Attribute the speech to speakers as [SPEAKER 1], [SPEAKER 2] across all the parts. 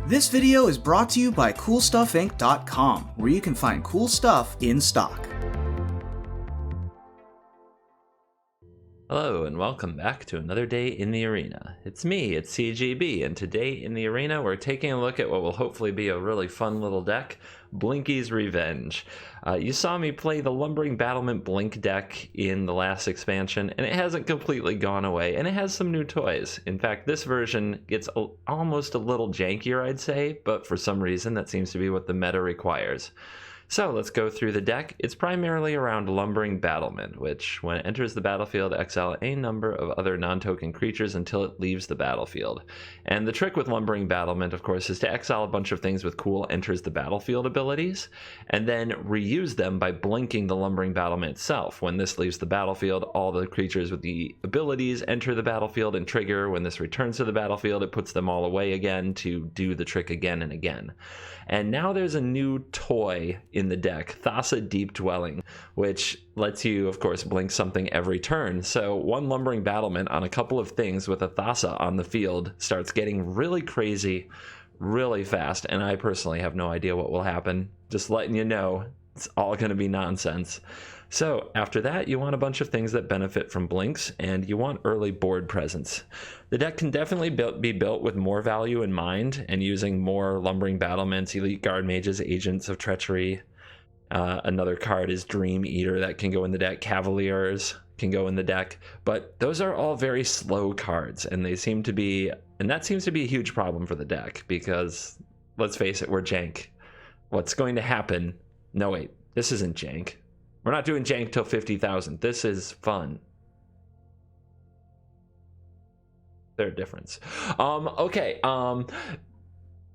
[SPEAKER 1] This video is brought to you by CoolStuffInc.com, where you can find cool stuff in stock.
[SPEAKER 2] Hello and welcome back to another day in the arena. It's me, it's CGB, and today in the arena we're taking a look at what will hopefully be a really fun little deck, Blinky's Revenge. You saw me play the Lumbering Battlement Blink deck in the last expansion, and it hasn't completely gone away, and it has some new toys. In fact, this version gets almost a little jankier, I'd say, but for some reason that seems to be what the meta requires. So let's go through the deck. It's primarily around Lumbering Battlement, which when it enters the battlefield, exile a number of other non-token creatures until it leaves the battlefield. And the trick with Lumbering Battlement, of course, is to exile a bunch of things with cool enters the battlefield abilities, and then reuse them by blinking the Lumbering Battlement itself. When this leaves the battlefield, all the creatures with the abilities enter the battlefield and trigger. When this returns to the battlefield, it puts them all away again to do the trick again and again. And now there's a new toy in the deck, Thassa Deep Dwelling, which lets you, of course, blink something every turn. So one Lumbering Battlement on a couple of things with a Thassa on the field starts getting really crazy really fast, and I personally have no idea what will happen. Just letting you know, it's all going to be nonsense. So after that, you want a bunch of things that benefit from blinks, and you want early board presence. The deck can definitely be built with more value in mind, and using more Lumbering Battlements, Elite Guard Mages, Agents of Treachery. Another card is Dream Eater that can go in the deck. Cavaliers can go in the deck, but those are all very slow cards, and they seem to be, and that seems to be a huge problem for the deck, because let's face it, we're jank. What's going to happen? No, wait, this isn't jank. We're not doing jank till 50,000. This is fun. There's a difference. Okay.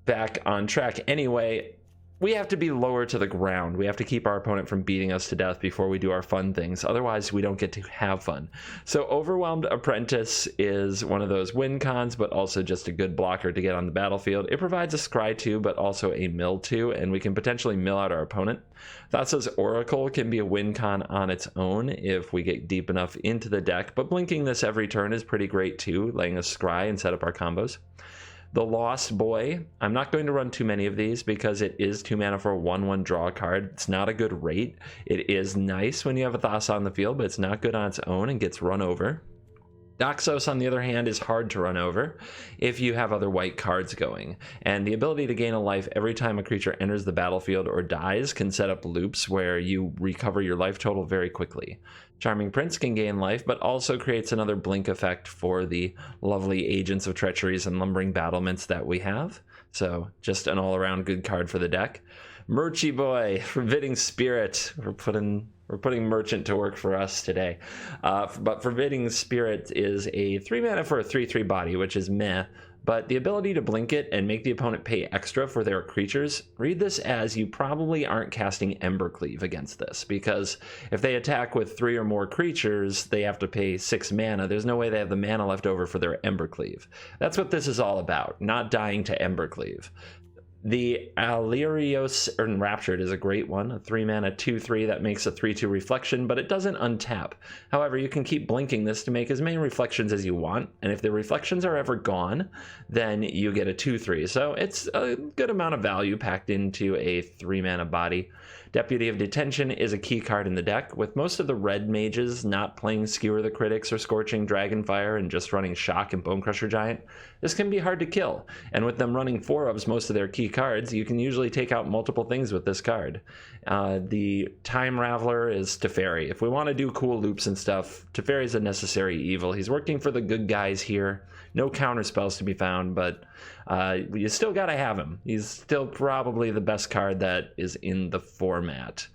[SPEAKER 2] Back on track. Anyway, we have to be lower to the ground. We have to keep our opponent from beating us to death before we do our fun things. Otherwise, we don't get to have fun. So Overwhelmed Apprentice is one of those win cons, but also just a good blocker to get on the battlefield. It provides a scry 2, but also a mill 2, and we can potentially mill out our opponent. Thassa's Oracle can be a win con on its own if we get deep enough into the deck, but blinking this every turn is pretty great too, laying a scry and set up our combos. The Lost Boy, I'm not going to run too many of these because it is 2 mana for a 1/1 draw card. It's not a good rate. It is nice when you have a Thassa on the field, but it's not good on its own and gets run over. Doxos, on the other hand, is hard to run over if you have other white cards going. And the ability to gain a life every time a creature enters the battlefield or dies can set up loops where you recover your life total very quickly. Charming Prince can gain life, but also creates another blink effect for the lovely Agents of Treacheries and Lumbering Battlements that we have. So just an all-around good card for the deck. Merchy Boy, Forbidding Spirit. We're putting Merchant to work for us today. But Forbidding Spirit is a 3 mana for a 3/3 body, which is meh. But the ability to blink it and make the opponent pay extra for their creatures, read this as you probably aren't casting Embercleave against this, because if they attack with 3 or more creatures, they have to pay 6 mana. There's no way they have the mana left over for their Embercleave. That's what this is all about, not dying to Embercleave. The Alirios Enraptured is a great one, a 3 mana 2/3 that makes a 3/2 reflection, but it doesn't untap. However, you can keep blinking this to make as many reflections as you want, and if the reflections are ever gone, then you get a 2/3. So it's a good amount of value packed into a 3 mana body. Deputy of Detention is a key card in the deck, with most of the red mages not playing Skewer the Critics or Scorching Dragonfire and just running Shock and Bonecrusher Giant. This can be hard to kill, and with them running 4-ofs most of their key cards, you can usually take out multiple things with this card. The Time Raveler is Teferi. If we want to do cool loops and stuff, Teferi is a necessary evil. He's working for the good guys here. No counter spells to be found, but you still got to have him. He's still probably the best card that is in the format.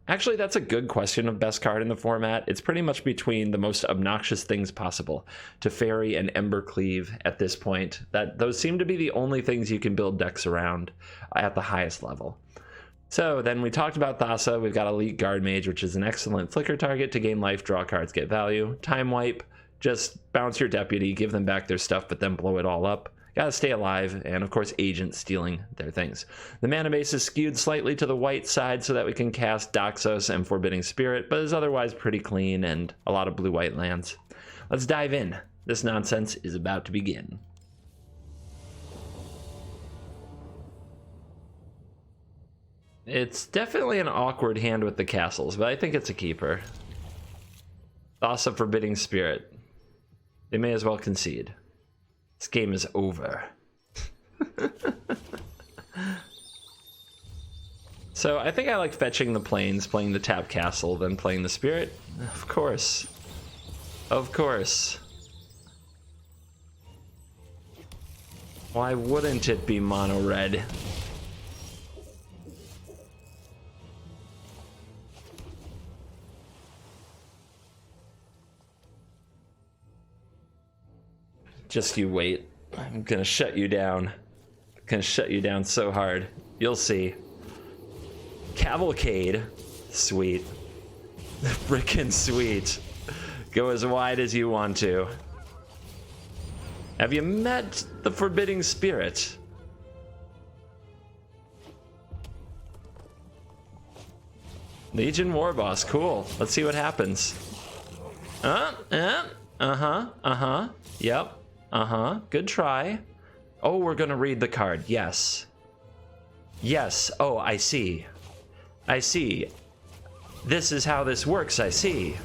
[SPEAKER 2] Actually, that's a good question of best card in the format. It's pretty much between the most obnoxious things possible, Teferi and Embercleave at this point. Those seem to be the only things you can build decks around at the highest level. So then we talked about Thassa. We've got Elite Guard Mage, which is an excellent flicker target to gain life, draw cards, get value. Time Wipe, just bounce your Deputy, give them back their stuff, but then blow it all up. Gotta stay alive, and of course Agent stealing their things. The mana base is skewed slightly to the white side so that we can cast Doxos and Forbidding Spirit, but is otherwise pretty clean and a lot of blue-white lands. Let's dive in. This nonsense is about to begin. It's definitely an awkward hand with the castles, but I think it's a keeper. Thassa Forbidding Spirit. They may as well concede. This game is over. So I think I like fetching the plains, playing the tap castle, then playing the spirit. Of course. Of course. Why wouldn't it be mono red? Just you wait. I'm gonna shut you down. I'm gonna shut you down so hard. You'll see. Cavalcade. Sweet. Frickin' sweet. Go as wide as you want to. Have you met the Forbidding Spirit? Legion Warboss. Cool. Let's see what happens. Yep. Good try. Oh, we're gonna read the card. Yes. Yes. Oh, I see. I see. This is how this works. I see.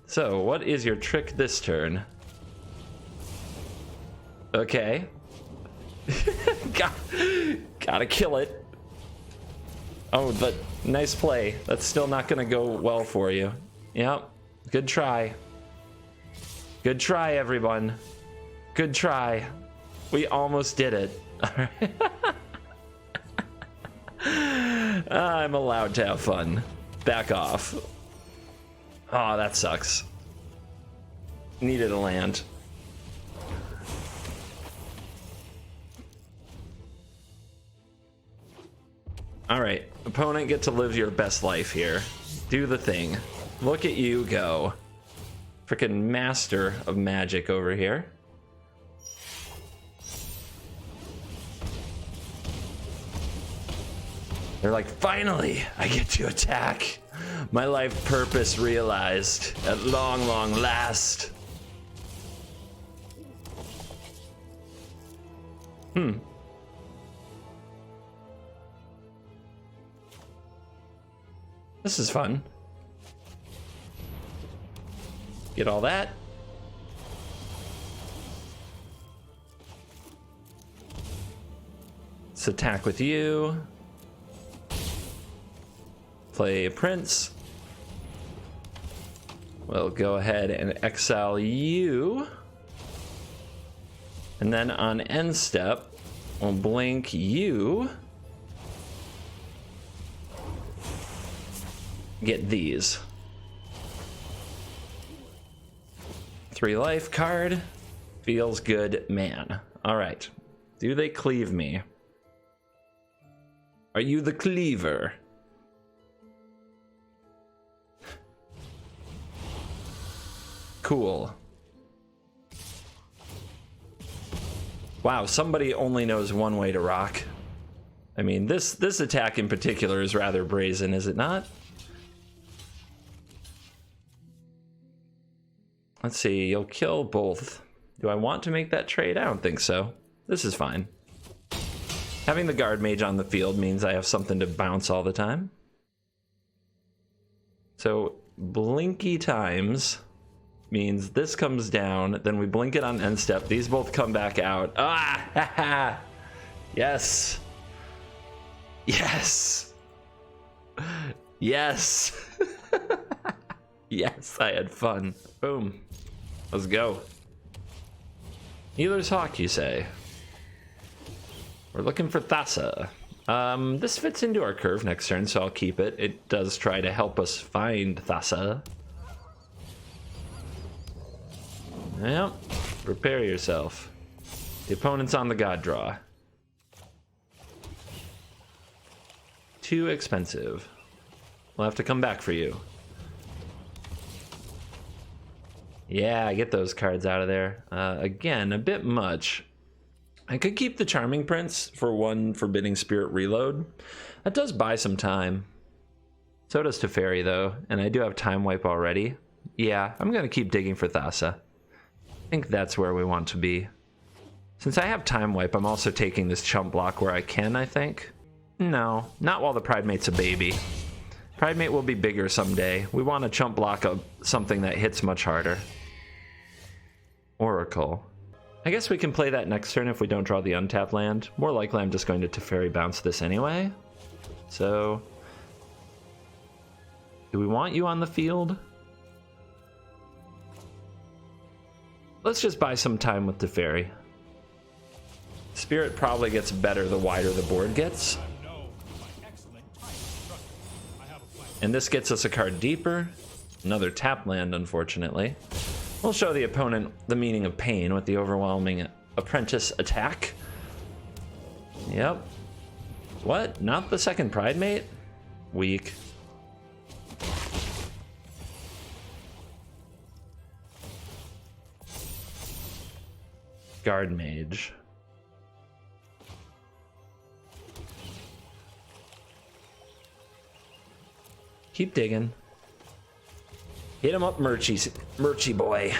[SPEAKER 2] So, what is your trick this turn? Okay. Gotta kill it. Oh, but nice play. That's still not gonna go well for you. Yep. Good try. Good try, everyone. Good try. We almost did it. I'm allowed to have fun. Back off. Oh, that sucks. Needed a land. All right, opponent, get to live your best life here. Do the thing. Look at you go. Freaking master of magic over here. They're like, finally, I get to attack. My life purpose realized at long, long last. This is fun. Get all that. Let's attack with you. Play a prince. We'll go ahead and exile you. And then on end step, we'll blink you. Get these. 3 life card. Feels good, man. All right. Do they cleave me? Are you the cleaver? Cool. Wow, somebody only knows one way to rock. I mean, this attack in particular is rather brazen, is it not? Let's see, you'll kill both. Do I want to make that trade? I don't think so. This is fine. Having the guard mage on the field means I have something to bounce all the time. So, blinky times means this comes down, then we blink it on end step. These both come back out. Ah! Ha ha! Yes! Yes! Yes! Yes, I had fun. Boom. Let's go. Healer's Hawk, you say? We're looking for Thassa. This fits into our curve next turn, so I'll keep it. It does try to help us find Thassa. Yep. Prepare yourself. The opponent's on the god draw. Too expensive. We'll have to come back for you. Yeah, get those cards out of there. Again, a bit much. I could keep the Charming Prince for 1 Forbidding Spirit reload. That does buy some time. So does Teferi, though, and I do have Time Wipe already. Yeah, I'm going to keep digging for Thassa. I think that's where we want to be. Since I have Time Wipe, I'm also taking this chump block where I can, I think. No, not while the Pridemate's a baby. Pridemate will be bigger someday. We want a chump block of something that hits much harder. Oracle. I guess we can play that next turn if we don't draw the untapped land. More likely I'm just going to Teferi bounce this anyway. So... do we want you on the field? Let's just buy some time with Teferi. Spirit probably gets better the wider the board gets. And this gets us a card deeper. Another tap land, unfortunately. We'll show the opponent the meaning of pain with the overwhelming apprentice attack. Yep. What? Not the second Pridemate? Weak. Guard Mage. Keep digging. Hit him up, Murchy boy.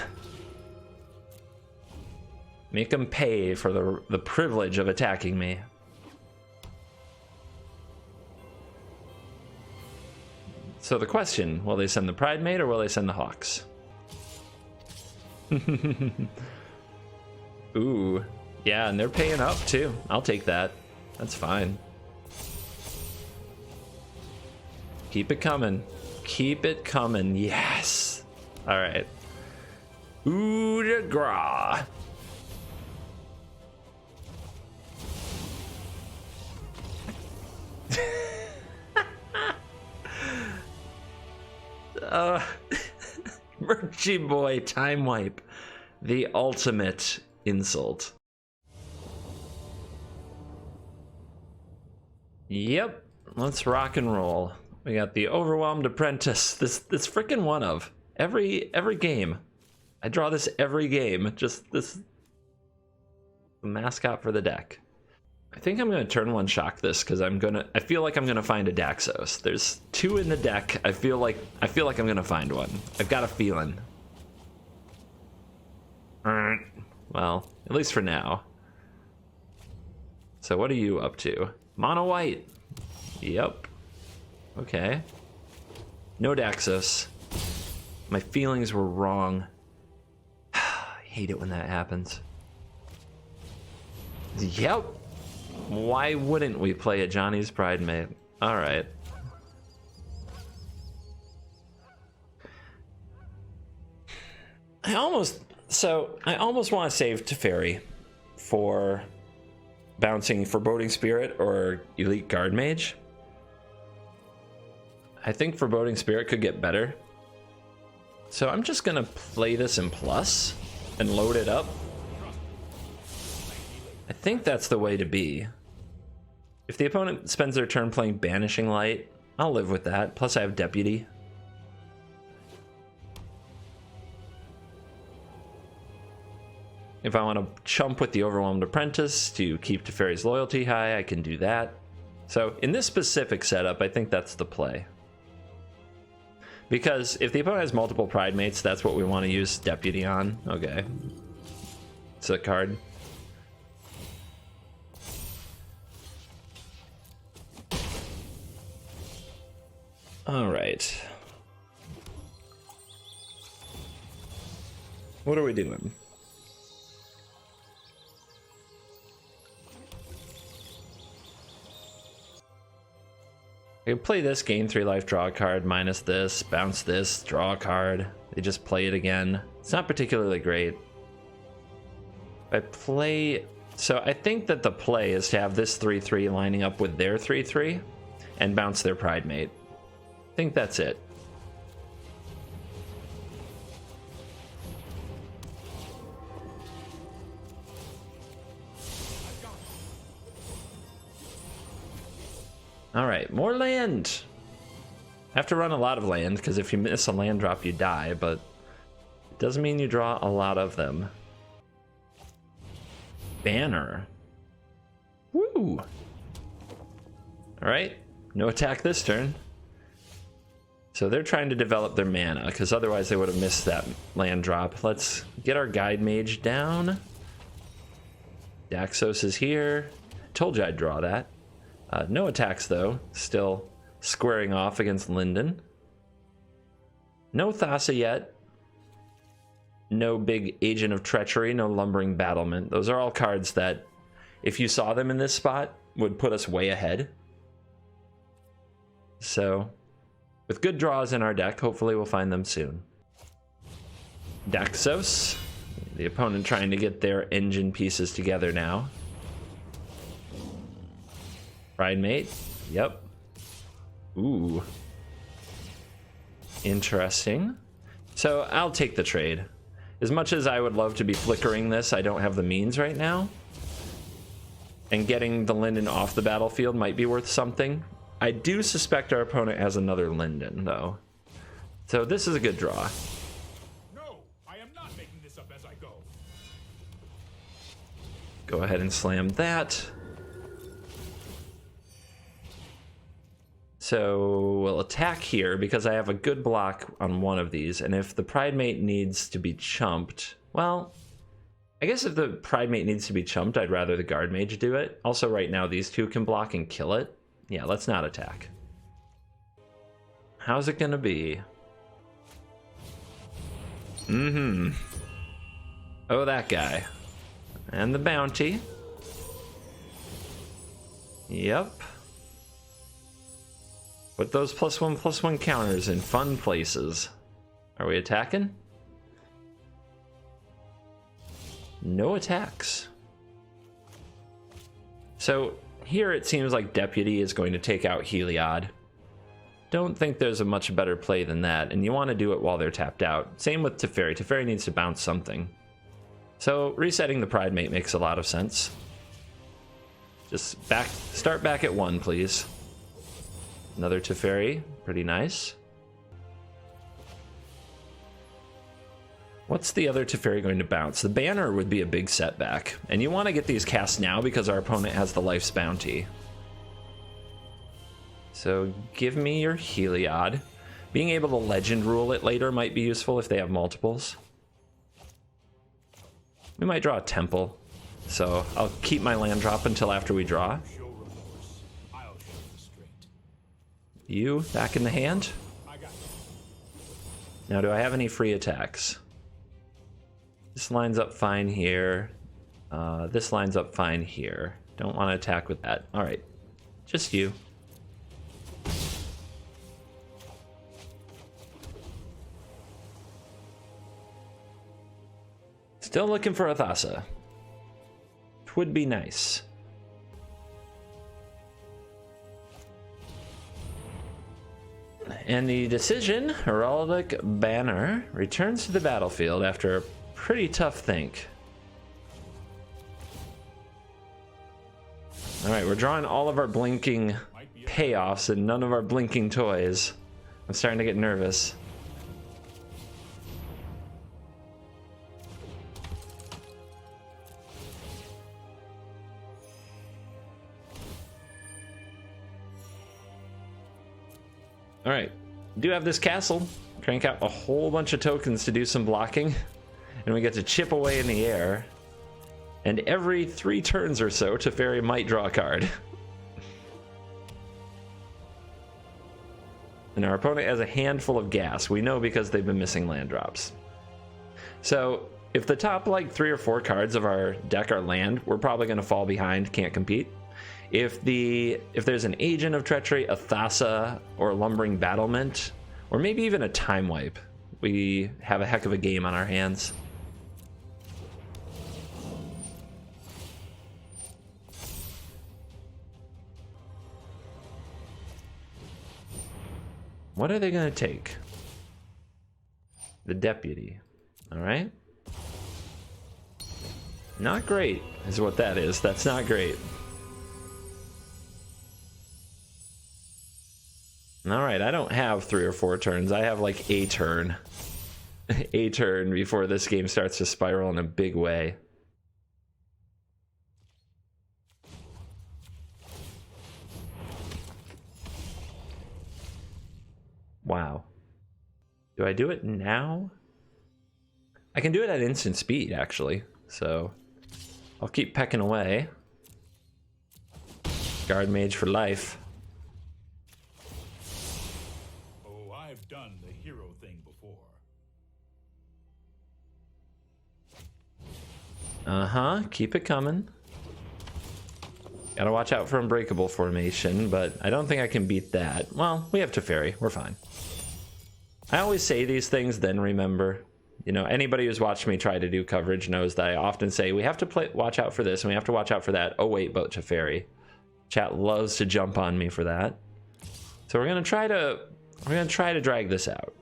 [SPEAKER 2] Make him pay for the privilege of attacking me. So the question, will they send the Pridemate or will they send the Hawks? Ooh. Yeah, and they're paying up too. I'll take that. That's fine. Keep it coming. Keep it coming. Yes. All right. Ooh, de gras. Murchy boy, Time Wipe. The ultimate insult. Yep. Let's rock and roll. We got the Overwhelmed Apprentice. This freaking one of every game. I draw this every game. Just this the mascot for the deck. I think I'm gonna turn one shock this because I feel like I'm gonna find a Daxos. There's two in the deck. I feel like I'm gonna find one. I've got a feeling. Well, at least for now. So what are you up to? Mono white. Yep. Okay. No Daxos. My feelings were wrong. I hate it when that happens. Yep. Why wouldn't we play a Johnny's Pridemate? All right. I almost want to save Teferi for bouncing Foreboding Spirit or Elite Guard Mage. I think Foreboding Spirit could get better. So I'm just gonna play this in plus and load it up. I think that's the way to be. If the opponent spends their turn playing Banishing Light, I'll live with that. Plus I have Deputy. If I want to chump with the Overwhelmed Apprentice to keep Teferi's loyalty high, I can do that. So in this specific setup, I think that's the play. Because if the opponent has multiple Pridemates, that's what we want to use Deputy on. Okay. It's a card. All right. What are we doing? I can play this, gain 3 life, draw a card, minus this, bounce this, draw a card. They just play it again. It's not particularly great. I play... So I think that the play is to have this 3-3 lining up with their 3-3 and bounce their Pridemate. I think that's it. All right, more land. I have to run a lot of land because if you miss a land drop, you die, but it doesn't mean you draw a lot of them. Banner. Woo! All right, no attack this turn. So they're trying to develop their mana, because otherwise they would have missed that land drop. Let's get our Guide Mage down. Daxos is here. Told you I'd draw that. No attacks, though. Still squaring off against Linden. No Thassa yet. No big Agent of Treachery, no Lumbering Battlement. Those are all cards that, if you saw them in this spot, would put us way ahead. So, with good draws in our deck, hopefully we'll find them soon. Daxos, the opponent trying to get their engine pieces together now. Pridemate, yep. Ooh. Interesting. So I'll take the trade. As much as I would love to be flickering this, I don't have the means right now. And getting the Linden off the battlefield might be worth something. I do suspect our opponent has another Linden, though. So this is a good draw.
[SPEAKER 3] No, I am not making this up as I go.
[SPEAKER 2] Go ahead and slam that. So we'll attack here because I have a good block on one of these. And if the Pridemate needs to be chumped, well, I guess if the Pridemate needs to be chumped, I'd rather the Guard Mage do it. Also, right now, these two can block and kill it. Yeah, let's not attack. How's it gonna be? Oh, that guy. And the bounty. Yep. Put those +1/+1 counters in fun places. Are we attacking? No attacks. So here it seems like Deputy is going to take out Heliod. Don't think there's a much better play than that, and you want to do it while they're tapped out. Same with Teferi. Teferi needs to bounce something. So resetting the Pridemate makes a lot of sense. Just start back at 1, please. Another Teferi, pretty nice. What's the other Teferi going to bounce? The Banner would be a big setback. And you want to get these cast now because our opponent has the Life's Bounty. So give me your Heliod. Being able to Legend Rule it later might be useful if they have multiples. We might draw a Temple. So I'll keep my land drop until after we draw. You back in the hand. Now, do I have any free attacks? This lines up fine here. This lines up fine here. Don't want to attack with that. All right, just you. Still looking for a Thassa. Would be nice. And the decision, Heraldic Banner, returns to the battlefield after a pretty tough think. Alright, we're drawing all of our blinking payoffs and none of our blinking toys. I'm starting to get nervous. Alright, do have this castle. Crank out a whole bunch of tokens to do some blocking. And we get to chip away in the air. And every 3 turns or so, Teferi might draw a card. And our opponent has a handful of gas. We know because they've been missing land drops. So if the top like 3 or 4 cards of our deck are land, we're probably going to fall behind, can't compete. If there's an Agent of Treachery, a Thassa, or a Lumbering Battlement, or maybe even a Time Wipe, we have a heck of a game on our hands. What are they going to take? The Deputy. All right. Not great is what that is. That's not great. All right, I don't have 3 or 4 turns. I have like a turn. A turn before this game starts to spiral in a big way. Wow. Do I do it now? I can do it at instant speed, actually. So I'll keep pecking away. Guard mage for life.
[SPEAKER 3] Oh, I've done the hero thing before.
[SPEAKER 2] Uh-huh, keep it coming. Gotta watch out for unbreakable formation, but I don't think I can beat that. Well, we have Teferi, we're fine. I always say these things, then remember. You know, anybody who's watched me try to do coverage knows that I often say, we have to watch out for this, and we have to watch out for that. Oh wait, but Teferi. Chat loves to jump on me for that. So we're gonna try to drag this out.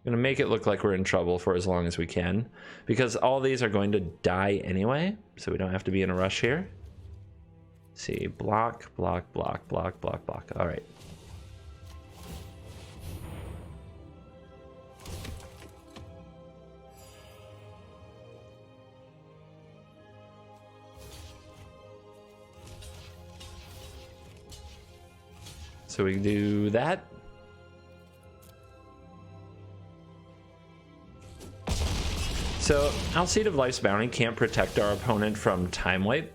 [SPEAKER 2] We're gonna make it look like we're in trouble for as long as we can, because all these are going to die anyway, so we don't have to be in a rush here. Let's see, block, block, block, block, block, block. All right. So we do that. So Alseid of Life's Bounty can't protect our opponent from time wipe.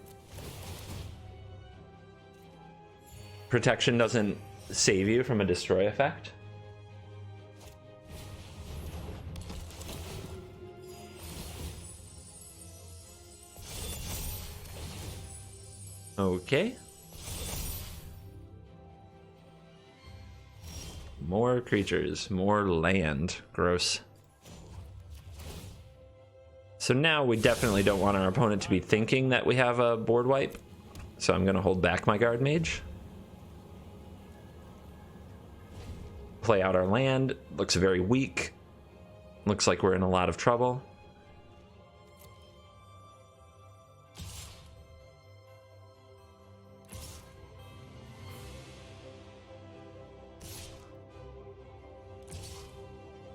[SPEAKER 2] Protection doesn't save you from a destroy effect. Okay. More creatures, more land. Gross. So now we definitely don't want our opponent to be thinking that we have a board wipe. So I'm going to hold back my guard mage. Play out our land. Looks very weak. Looks like we're in a lot of trouble.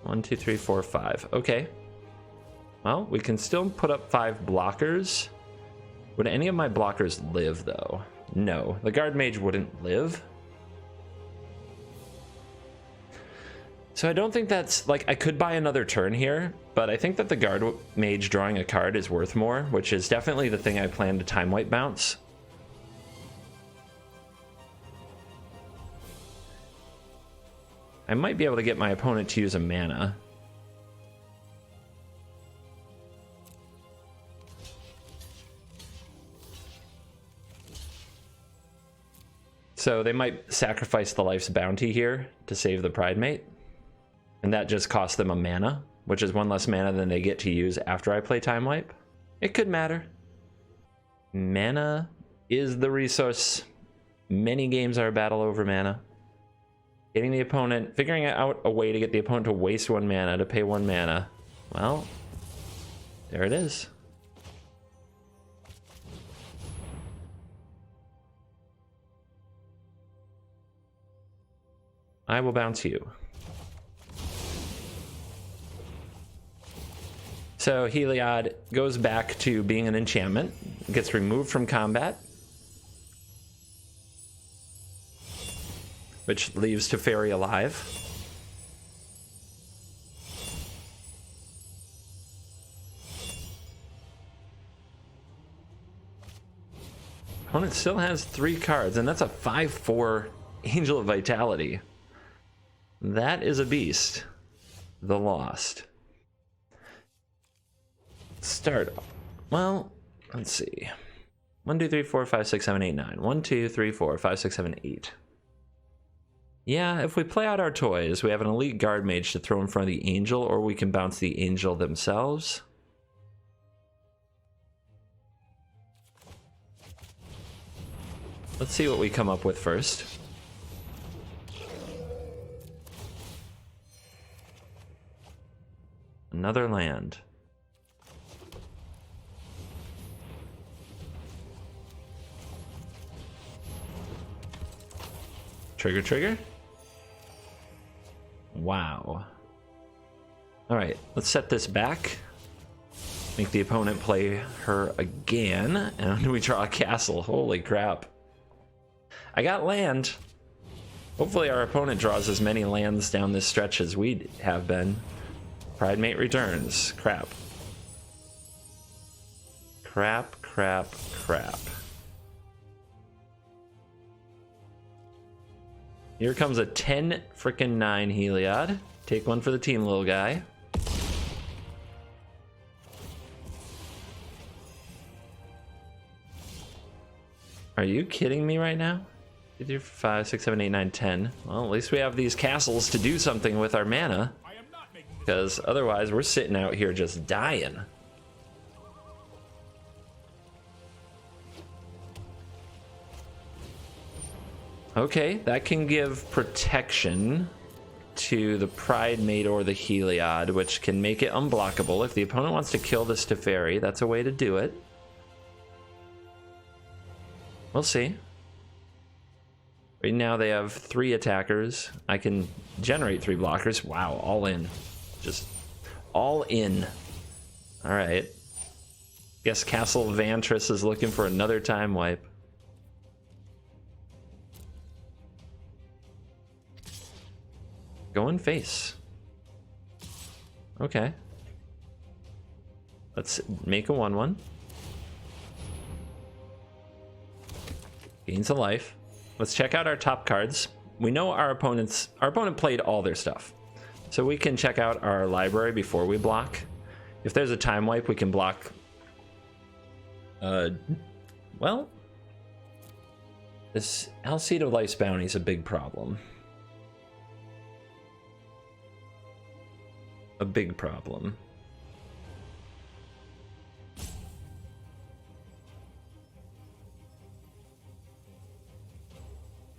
[SPEAKER 2] One, two, three, four, five. Okay. Well, we can still put up 5 blockers. Would any of my blockers live, though? No. The guard mage wouldn't live. So I don't think that's... Like, I could buy another turn here, but I think that the guard mage drawing a card is worth more, which is definitely the thing I plan to time wipe bounce. I might be able to get my opponent to use a mana. So they might sacrifice the Life's Bounty here to save the Pride Mate. And that just costs them a mana, which is 1 less mana than they get to use after I play Time Wipe. It could matter. Mana is the resource. Many games are a battle over mana. Getting the opponent, figuring out a way to get the opponent to waste 1 mana to pay 1 mana. Well, there it is. I will bounce you. So Heliod goes back to being an enchantment, gets removed from combat, which leaves Teferi alive. Opponent still has 3 cards, and that's a 5/4 Angel of Vitality. That is a beast. The Lost. Start. Well, let's see. 1, 2, 3, 4, 5, 6, 7, 8, 9. 1, 2, 3, 4, 5, 6, 7, 8. Yeah, if we play out our toys, we have an elite guard mage to throw in front of the angel, or we can bounce the angel themselves. Let's see what we come up with first. Another land. Trigger, trigger. Wow. All right, let's set this back. Make the opponent play her again. And we draw a castle. Holy crap. I got land. Hopefully our opponent draws as many lands down this stretch as we have been. Pridemate returns. Crap. Crap, crap, crap. Here comes a 10 frickin' 9 Heliod. Take one for the team, little guy. Are you kidding me right now? 5, 6, 7, 8, 9, 10. Well, at least we have these castles to do something with our mana. Because otherwise we're sitting out here just dying. Okay, that can give protection to the Pridemate or the Heliod, which can make it unblockable. If the opponent wants to kill this Teferi, that's a way to do it. We'll see. Right now they have 3 attackers. I can generate 3 blockers. Wow, all in. Just all in. Alright. Guess Castle Vantris is looking for another time wipe. Going face. Okay. Let's make a 1/1. Gains a life. Let's check out our top cards. We know our opponent played all their stuff. So we can check out our library before we block. If there's a time wipe, we can block. Well, this Alseid of Life's Bounty is a big problem. A big problem.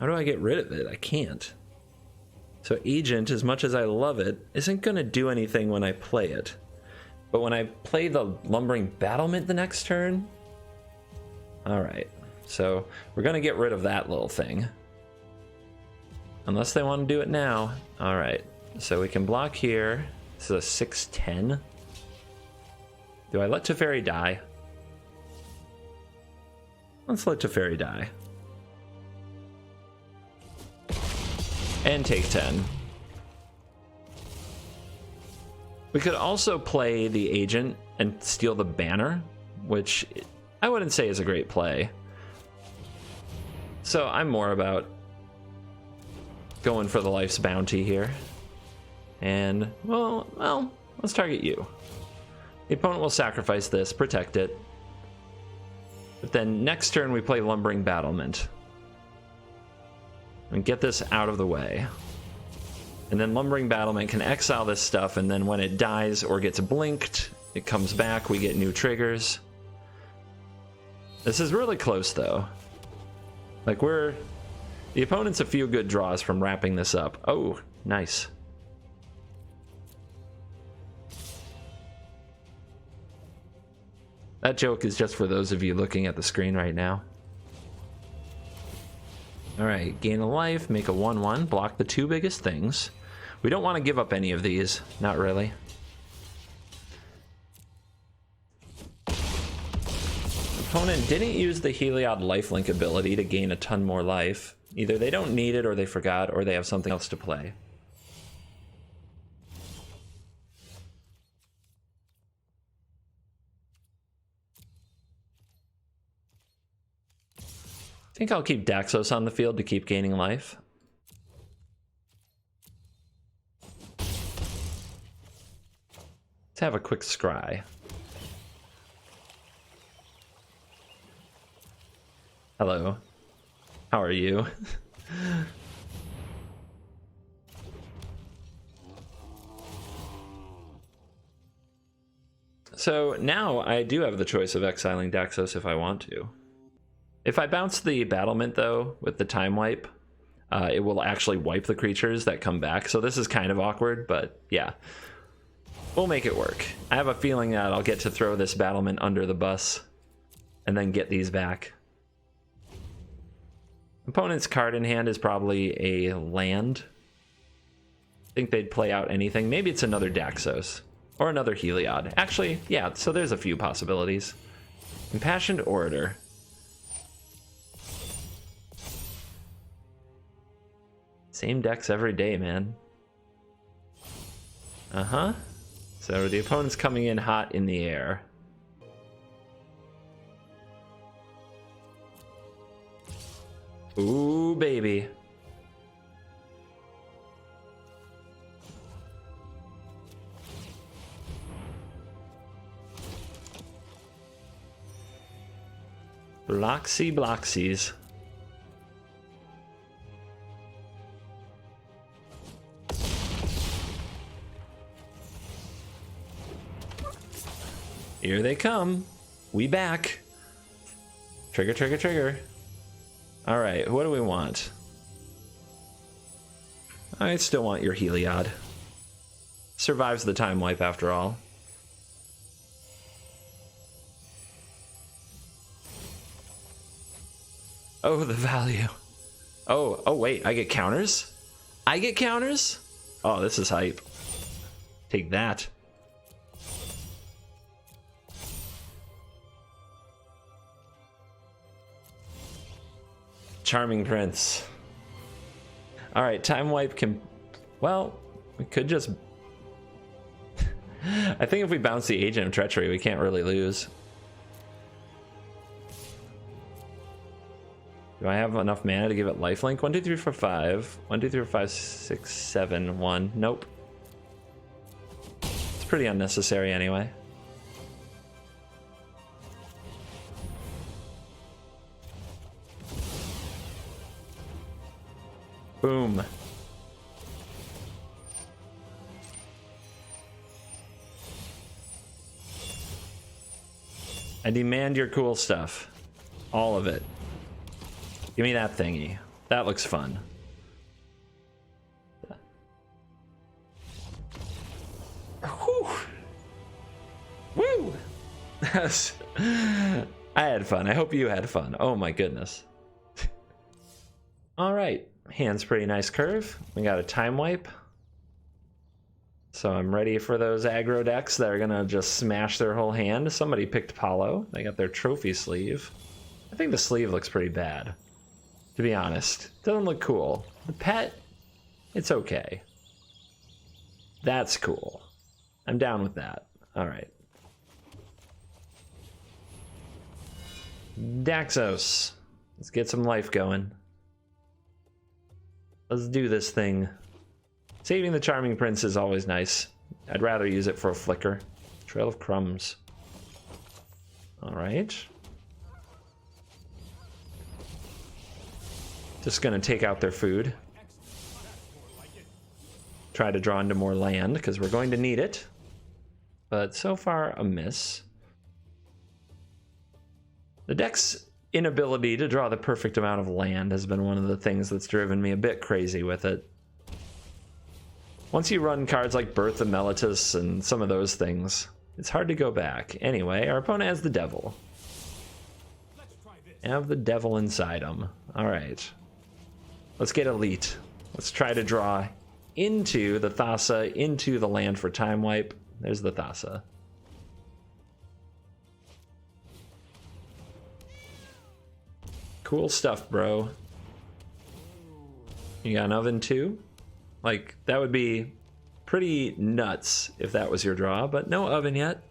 [SPEAKER 2] How do I get rid of it? I can't. So Agent, as much as I love it, isn't going to do anything when I play it. But when I play the Lumbering Battlement the next turn... Alright, so we're going to get rid of that little thing. Unless they want to do it now. Alright, so we can block here. This is a 6/10. Do I let Teferi die? Let's let Teferi die. And take 10. We could also play the Agent and steal the banner, which I wouldn't say is a great play. So I'm more about going for the Life's Bounty here. And, well, let's target you. The opponent will sacrifice this, protect it. But then next turn we play Lumbering Battlement. And get this out of the way. And then Lumbering Battlement can exile this stuff, and then when it dies or gets blinked, it comes back, we get new triggers. This is really close, though. Like, the opponent's a few good draws from wrapping this up. Oh, nice. That joke is just for those of you looking at the screen right now. Alright, gain a life, make a 1/1, block the 2 biggest things. We don't want to give up any of these, not really. Opponent didn't use the Heliod lifelink ability to gain a ton more life. Either they don't need it, or they forgot, or they have something else to play. I think I'll keep Daxos on the field to keep gaining life. Let's have a quick scry. Hello. How are you? So now I do have the choice of exiling Daxos if I want to. If I bounce the battlement, though, with the time wipe, it will actually wipe the creatures that come back. So this is kind of awkward, but yeah. We'll make it work. I have a feeling that I'll get to throw this battlement under the bus and then get these back. Opponent's card in hand is probably a land. I think they'd play out anything. Maybe it's another Daxos or another Heliod. Actually, yeah, so there's a few possibilities. Impassioned Orator. Same decks every day, man. Uh-huh. So the opponent's coming in hot in the air. Ooh, baby. Bloxies. Here they come. We back. Trigger. All right, what do we want? I still want your Heliod. Survives the time wipe after all. Oh, the value. Oh, wait, I get counters? I get counters? Oh, this is hype. Take that. Charming Prince. All right, time wipe can... Well, we could just... I think if we bounce the Agent of Treachery, we can't really lose. Do I have enough mana to give it lifelink? 1, 2, 3, 4, 5. 1, 2, 3, 4, 5, 6, 7, 1. Nope. It's pretty unnecessary anyway. Boom. I demand your cool stuff. All of it. Give me that thingy. That looks fun. Whew. Woo! I had fun. I hope you had fun. Oh my goodness. All right. Hand's pretty nice curve. We got a time wipe. So I'm ready for those aggro decks that are gonna just smash their whole hand. Somebody picked Paulo. They got their trophy sleeve. I think the sleeve looks pretty bad, to be honest. Doesn't look cool. The pet, it's okay. That's cool. I'm down with that. All right. Daxos. Let's get some life going. Let's do this thing. Saving the Charming Prince is always nice. I'd rather use it for a flicker. Trail of Crumbs. All right. Just gonna take out their food. Try to draw into more land, because we're going to need it. But so far, a miss. The deck's inability to draw the perfect amount of land has been one of the things that's driven me a bit crazy with it. Once you run cards like Birth of Meletus and some of those things, it's hard to go back. Anyway, our opponent has the Devil. Have the Devil inside him. Alright. Let's get Elite. Let's try to draw into the Thassa, into the land for time wipe. There's the Thassa. Cool stuff, bro. You got an oven too? Like, that would be pretty nuts if that was your draw, but no oven yet.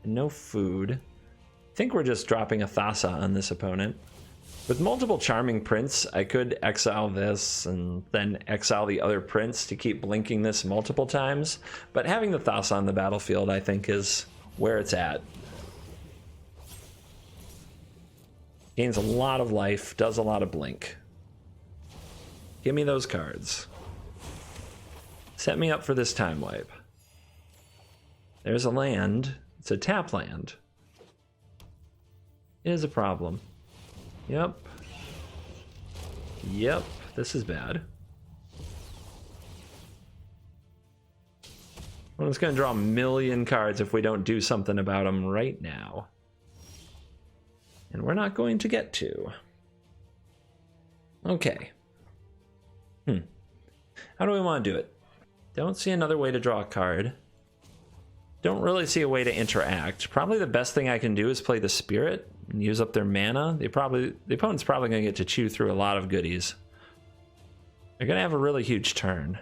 [SPEAKER 2] And no food. I think we're just dropping a Thassa on this opponent. With multiple Charming Prince, I could exile this and then exile the other Prince to keep blinking this multiple times, but having the Thassa on the battlefield, I think, is where it's at. Gains a lot of life, does a lot of blink. Give me those cards. Set me up for this time wipe. There's a land. It's a tap land. It is a problem. Yep. Yep, this is bad. Well, it's going to draw a million cards if we don't do something about them right now. And we're not going to get to. Okay. How do we want to do it? Don't see another way to draw a card. Don't really see a way to interact. Probably the best thing I can do is play the Spirit and use up their mana. The opponent's probably going to get to chew through a lot of goodies. They're going to have a really huge turn.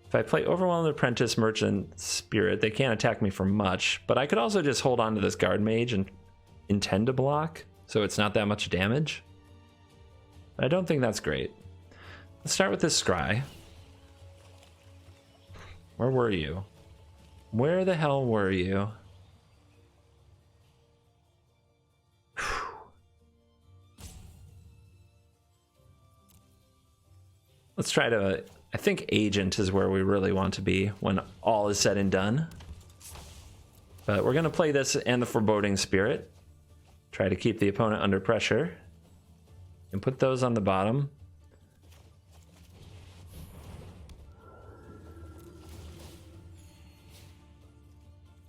[SPEAKER 2] If I play Overwhelmed Apprentice, Merchant, Spirit, they can't attack me for much, but I could also just hold on to this Guard Mage and intend to block, so it's not that much damage. But I don't think that's great. Let's start with this Scry. Where were you? Where the hell were you? Let's try to... I think Agent is where we really want to be when all is said and done. But we're going to play this and the Foreboding Spirit. Try to keep the opponent under pressure. And put those on the bottom.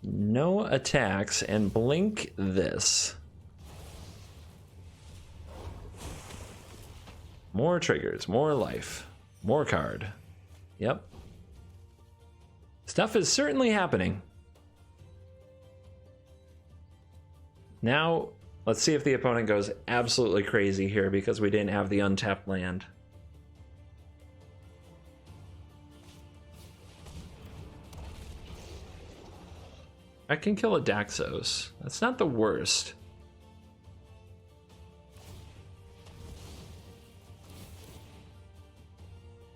[SPEAKER 2] No attacks and blink this. More triggers, more life. More card. Yep. Stuff is certainly happening. Now, let's see if the opponent goes absolutely crazy here because we didn't have the untapped land. I can kill a Daxos. That's not the worst.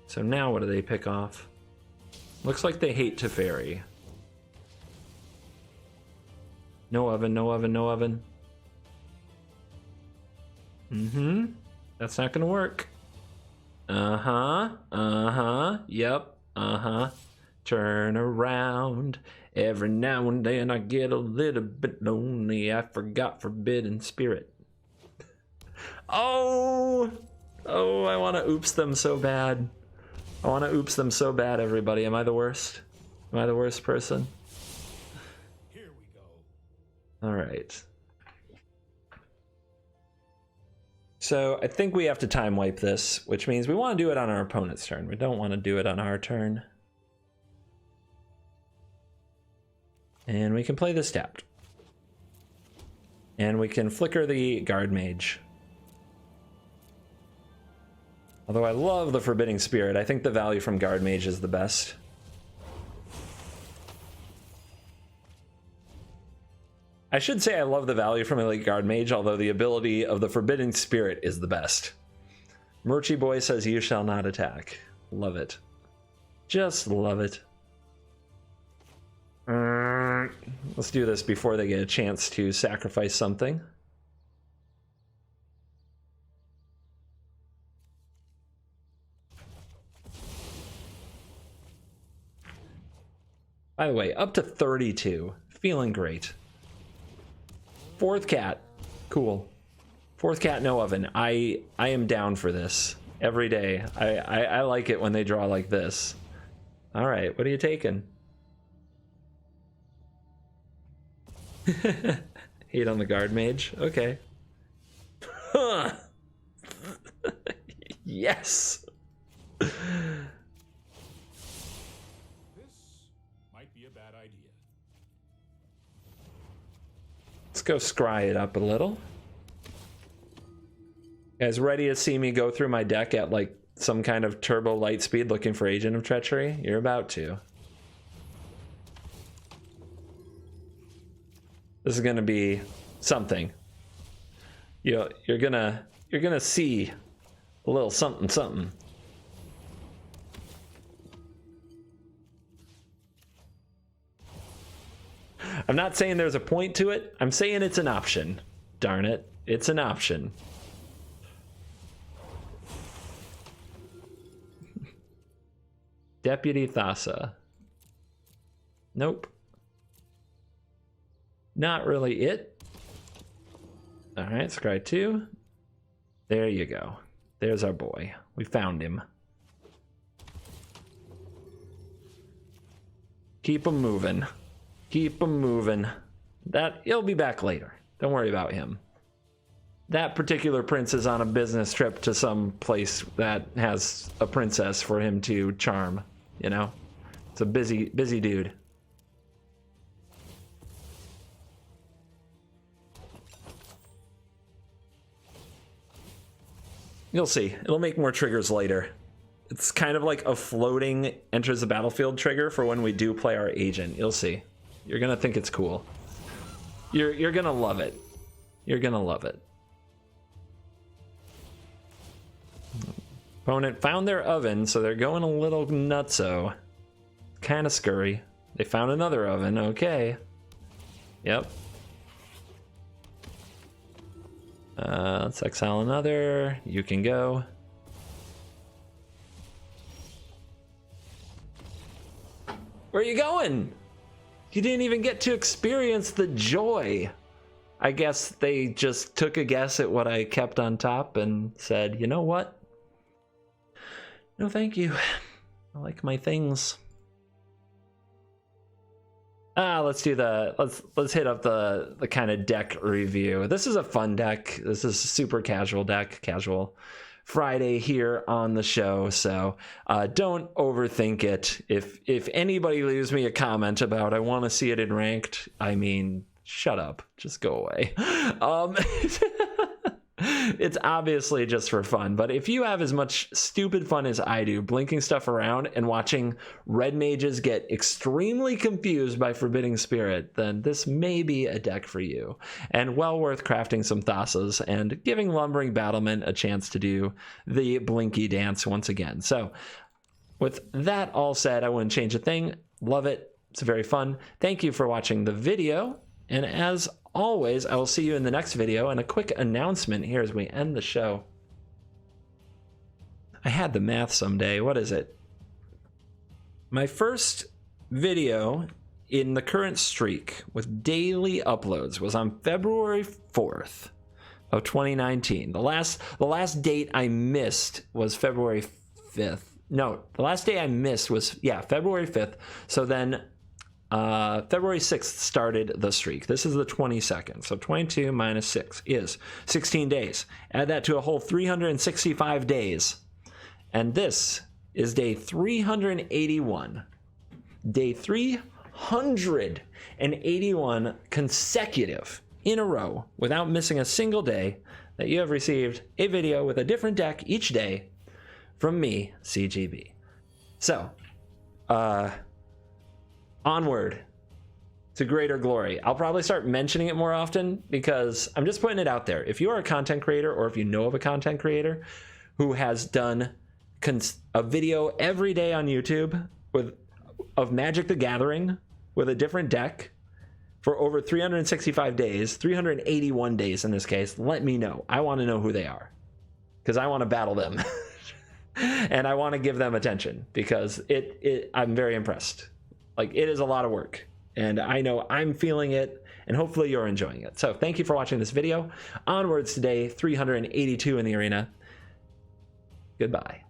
[SPEAKER 2] So now what do they pick off? Looks like they hate Teferi. No oven, no oven, no oven. That's not gonna work. Yep, Turn around. Every now and then I get a little bit lonely. I forgot Forbidden Spirit. Oh, I want to oops them so bad. I want to oops them so bad, everybody. Am I the worst? Am I the worst person?
[SPEAKER 3] Here we go.
[SPEAKER 2] All right. So I think we have to time wipe this, which means we want to do it on our opponent's turn. We don't want to do it on our turn. And we can play this tapped. And we can flicker the Guard Mage. Although I love the Forbidding Spirit, I think the value from Guard Mage is the best. I should say I love the value from Elite Guard Mage, although the ability of the Forbidding Spirit is the best. Murchy Boy says, "You shall not attack." Love it. Just love it. Let's do this before they get a chance to sacrifice something. By the way, up to 32. Feeling great. Fourth cat. Cool. Fourth cat, no oven. I am down for this every day. I like it when they draw like this. All right, what are you taking? Hate on the Guard Mage. Okay. Yes.
[SPEAKER 3] This might be a bad idea.
[SPEAKER 2] Let's go scry it up a little. You guys ready to see me go through my deck at like some kind of turbo light speed looking for Agent of Treachery? You're about to. This is gonna be something. You're gonna see a little something something. I'm not saying there's a point to it. I'm saying it's an option. Darn it, it's an option. Deputy Thassa. Nope. Not really it. All right, scry 2. There you go. There's our boy. We found him. Keep him moving. Keep him moving. He'll be back later. Don't worry about him. That particular prince is on a business trip to some place that has a princess for him to charm, you know? It's a busy dude. You'll see. It'll make more triggers later. It's kind of like a floating enters the battlefield trigger for when we do play our agent. You'll see. You're gonna think it's cool. You're gonna love it. You're gonna love it. Opponent found their oven, so they're going a little nutso. Kind of scurry. They found another oven. Okay. Yep. Let's exile another. You can go. Where are you going? You didn't even get to experience the joy. I guess they just took a guess at what I kept on top and said, you know what? No, thank you. I like my things. Let's do let's hit up the kind of deck review. This is a fun deck. This is a super casual deck, casual Friday here on the show. So don't overthink it. If anybody leaves me a comment about I want to see it in ranked, I mean, shut up, just go away. It's obviously just for fun, but if you have as much stupid fun as I do, blinking stuff around and watching red mages get extremely confused by Forbidding Spirit, then this may be a deck for you, and well worth crafting some Thasas and giving Lumbering Battlement a chance to do the blinky dance once again. So with that all said, I wouldn't change a thing. Love it. It's very fun. Thank you for watching the video, and as always, I will see you in the next video. And a quick announcement here as we end the show. I had the math someday. What is it? My first video in the current streak with daily uploads was on February 4th of 2019. The last date I missed was February 5th. No, the last day I missed was, February 5th. So then February 6th started the streak. This is the 22nd. So 22 minus 6 is 16 days. Add that to a whole 365 days. And this is day 381. Day 381 consecutive in a row without missing a single day that you have received a video with a different deck each day from me, CGB. So, onward to greater glory. I'll probably start mentioning it more often because I'm just putting it out there. If you are a content creator, or if you know of a content creator who has done a video every day on YouTube of Magic the Gathering with a different deck for over 365 days, 381 days in this case, let me know. I want to know who they are because I want to battle them and I want to give them attention because I'm very impressed. Like, it is a lot of work, and I know I'm feeling it, and hopefully you're enjoying it. So thank you for watching this video. Onwards today, 382 in the arena. Goodbye.